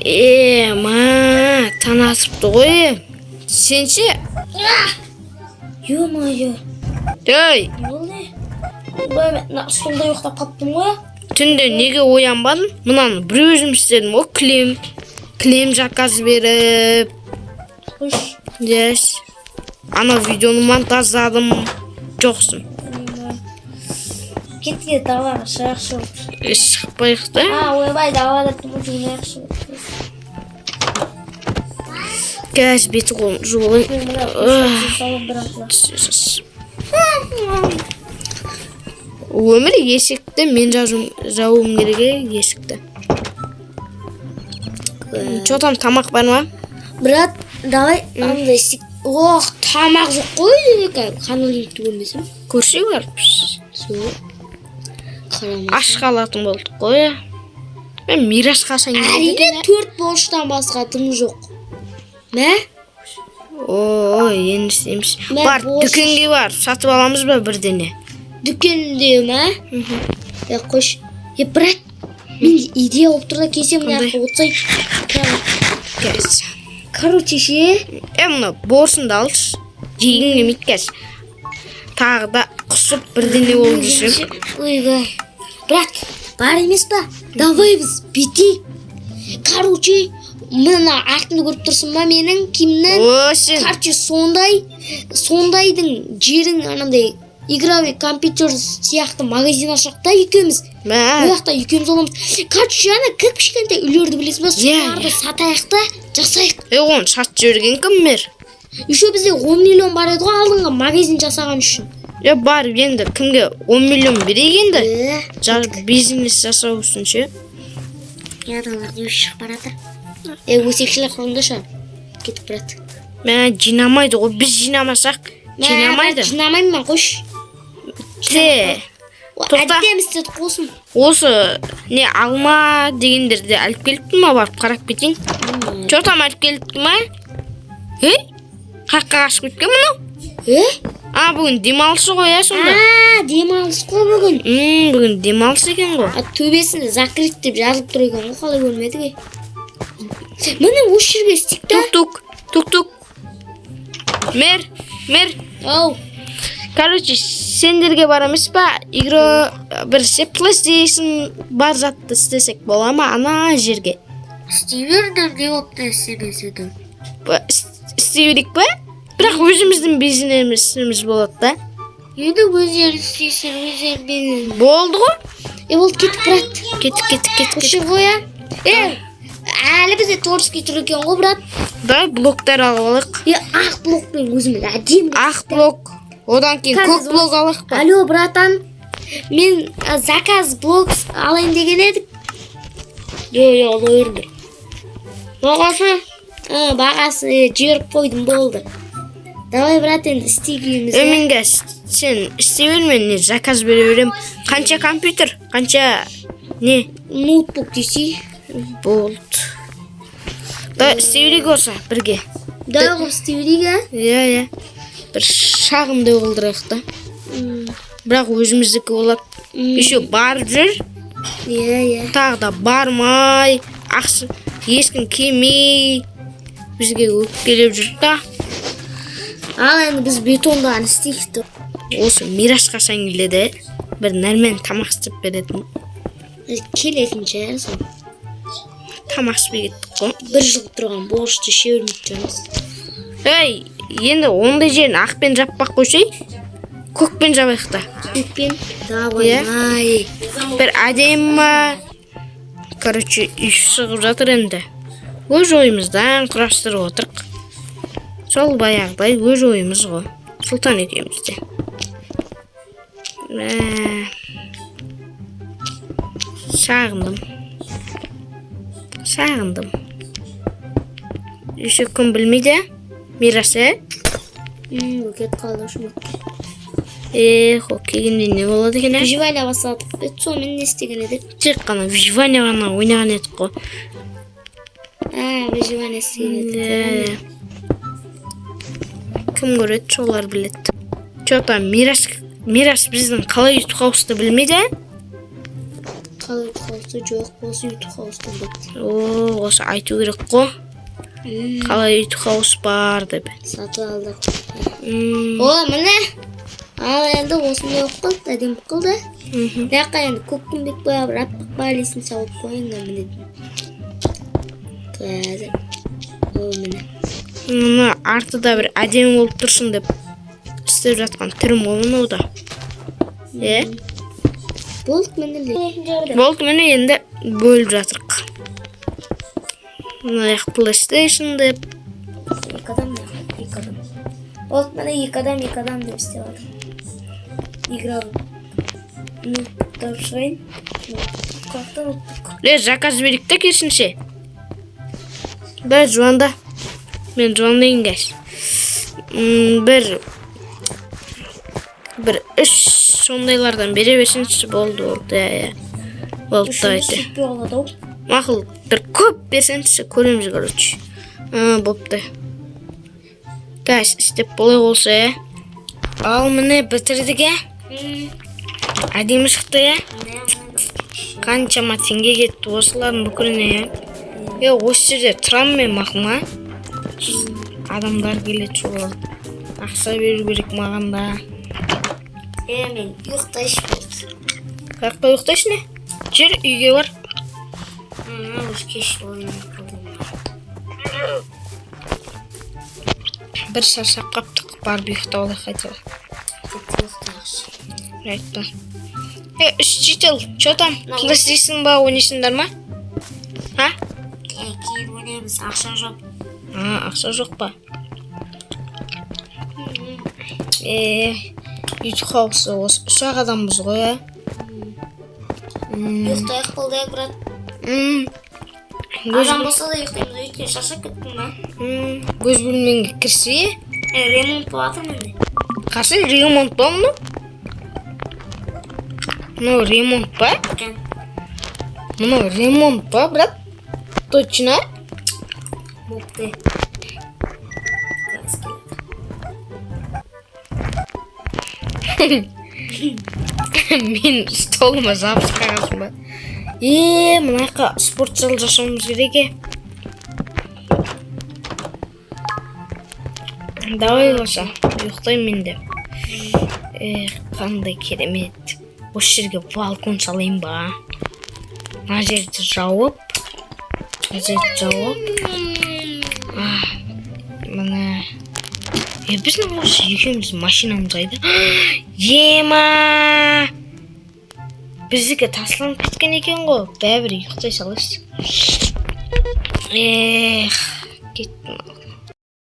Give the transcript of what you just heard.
Ма, танасыпты ғой. Сенші? Ё-моё. Ей, Не болды? Мен столда ұйықтап қаптым ғой. түнде неге оянбадың? Мынаны бір өзім істедім ғой, кілем заказ беріп. Қош. Yes. Ана видеоны монтаждадым. Жоқсың. Кетке далаға шығақшы. Шықпайық та. Ойбай, далада жұмынайықшы. Газ беті қолым жуылын. Өмір есікті мен жауым керек есікті. Чё там, тамақ бар ма? Брат, давай андай істейік. Ох, тамақ жоқ қой деп қанолингті көрмесем. Көрсе бар. Аш қалатын болдық қой. Мен мирас қасан Әрине 4 борыштан басқа тым жоқ. Мә? Енді істейміз. Бар, дүкенге бар. Сатып аламыз ба бірдене? Дүкенде ма? Қош. Брат, мен идея болып тұрда кесем мына отсай. Кәс. Короче ше. Мұны борсынды алшы. Жегін кемейді кәс. Тағы да құсып бірдене болып жүрсем. Ойбай. Брат, бар емес па? Давай біз бетейік. Короче, мына артымды көріп тұрсың ба менің кимнен? Короче, сондайдың жерің анандай игровой компьютер сияқты магазин ашақ та екеуміз. Ояқта екеуміз оламыз. Короче, жаңа кішкентай үйлерді білесің ба? Соларды сатайық та жасайық. Оны сатып жіберген кім мер? Еще бізде 10 миллион бар еді ғой алдыңғы магазин жасаған үшін. Бар, енді кімге 10 миллион берейік енді? Бизнес жасау үшін ше? Ядалар не шығып баратыр. Өсекшілер құрында шығар. Кетіп барады. Мен жинамайды ғой, біз жинамасақ. Жинамайды. Жинамаймын мен, қош. Тоқта. Әдемістеді қосын. Осы не алма дегендерді әліп келіпті ма, барып қарап кетейін. Чотам әліп келіпті ма? Қаққа қашып кеткен мұнау? Бүгін демалысы ғой сонда. Демалыс қой бүгін. Бүгін демалыс екен ғой. Төбесінде закрыт деп жазылып тұр екен ғой, қалай көрмеді ғой. Міне осы жерге істейік та. Тук. Мер. Ау. Короче, сендерге бар емес па? Игро бірсе PlayStation бар затты істесек бола ма ана жерге? Істей бердім, не опты істемеседі. Істей берейік па? Бірақ өзіміздің бизнесіміз болады да. Енді өздері істейсің, өздері бизнес. Болды ғой? Болды, кетіп брат. Кеттік. Құшы қоя. Әлі бізде торский тұр екен ғой, брат. Да, блоктар алалық. Ақ блокпен өзіміз әдем. Ақ блок. Одан кейін көк блок алалық па? Алло, братан. Мен заказ блок алайын деген едік. Лойырды. Бағасы жіберіп қойдым болды. Давай, брат, енді істейгіміз. Өменге, сен істей бермен, не заказ бере берем. Қанша компьютер? Қанша не? Ноутбук десе. Болды. Да, істей берейік олса, бірге. Да, істей берейік, Иә. Бір шағымды олдырайық та. Бірақ өзіміздікі болады. Еще барып жүр. Иә. Тағы да бармай, ақсы ешкім келмей, бізге өкпелеп жүр та. Ал енді біз бетондағын істейікті. Осы мирасқа келеді, бір нәрмен тамақ істеп беретін. Келетін жайыр сон. Тамақ іспей кеттік қой. Бір жыл тұрған борышты шеуірмейді жүрміз. Енді ондай жерін ақпен жаппақ қойсай, көкпен жабайық та. Көкпен? Давай. Бір әдемі. Короче, үй шығып жатыр енді. Өз ойымыздан құрастырып отырық. Сол баяғыдай өз ойымыз ғой. Сұлтан екеумізде. Сағындым. Еще кім білмейді? Мирасы? Кет қалды ұшымақ. Келгенде не болады екен? Выживание бастадық. Сонымен не істеген едік? Тек қана выживание ғана ойнаған едік қой. Выживание істеген едік. Кім көреді, солар біледі. Чота, Мирас біздің қалай ұйытып қауысты білмейді? Қалай үй тұқаусы жоқ, осы үй тұқаусы деп. О, осы айту керек қой. Қалай үй тұқауыс бар деп. Сатып алдық. О, міне. Ал енді осындай оқып қалды, әдемі қылды. Мына енді көк күмбек бояп, аппақ балесін салып қойыңда мінетін. Қазір. О, міне. Мына артыда бір әдемі болып тұрсын деп істеп жатқан түрім ғой мынау да. Болды, міне. Болды, міне енді бөліп жатырық. Мына PlayStation деп. Екі адам. Болды, міне екі адам деп істеп жатыр. Играл. Ну, тапшырайын. Қақтан ұттық. Заказ берейік те керісінше. Бір жуанда. Мен жуандайын кәш. Бір үш сондайлардан бере берсінші болды. Болды да айты. Сүтпе олады ау. Мақыл, бір көп берсінші көреміз көрөчі. Бопты. Кәш, істеп болай болса. Ал міне бітірдік. Әдемі шықты. Қаншама теңге кетті осылардың бүкіліне. Осы жерде тұрам мен мақыма. Адамдар келет жолады. Ақша беру керек мағанда. Мен ұйықтайшы болды. Қақта ұйықтайшы не? Жүр, үйге бар. Өз кеш ойын қылдым. Бір шаршап қаптық, барып ұйықтауды қайтып. Айтты. Учитель, что там? PlayStation ба ойнайсыңдар ма? Кейін ойнаймыз, ақша жоқ. Ақша жоқ па? Үй тұқаусы осы үш-ақ адамбыз ғой. Ұйықтайық болдайық, брат. Адам болса да ұйықтаймыз, өйткені шаршап кеттім ба? Өз бөлмеңге кірсе? Ремонт болатыр менде. Қасы ремонт ба мұны? Мынау ремонт па? Мынау ремонт па, брат? Точно? Мопты. Мен столыма жабыс қағасың ба? Мынайқа спорт зал жасауымыз керек. Давай болса, ұйықтаймын мен де. Қандай керемет. Осы жерге балкон салайын ба? Мына жерді жауып. Мына. Біздің осы екеуміз машинамыз қайда? Ема! Біздікі тасланып кеткен екен ғой. Бәрібір ұйықтай салайсыз. Кеттім.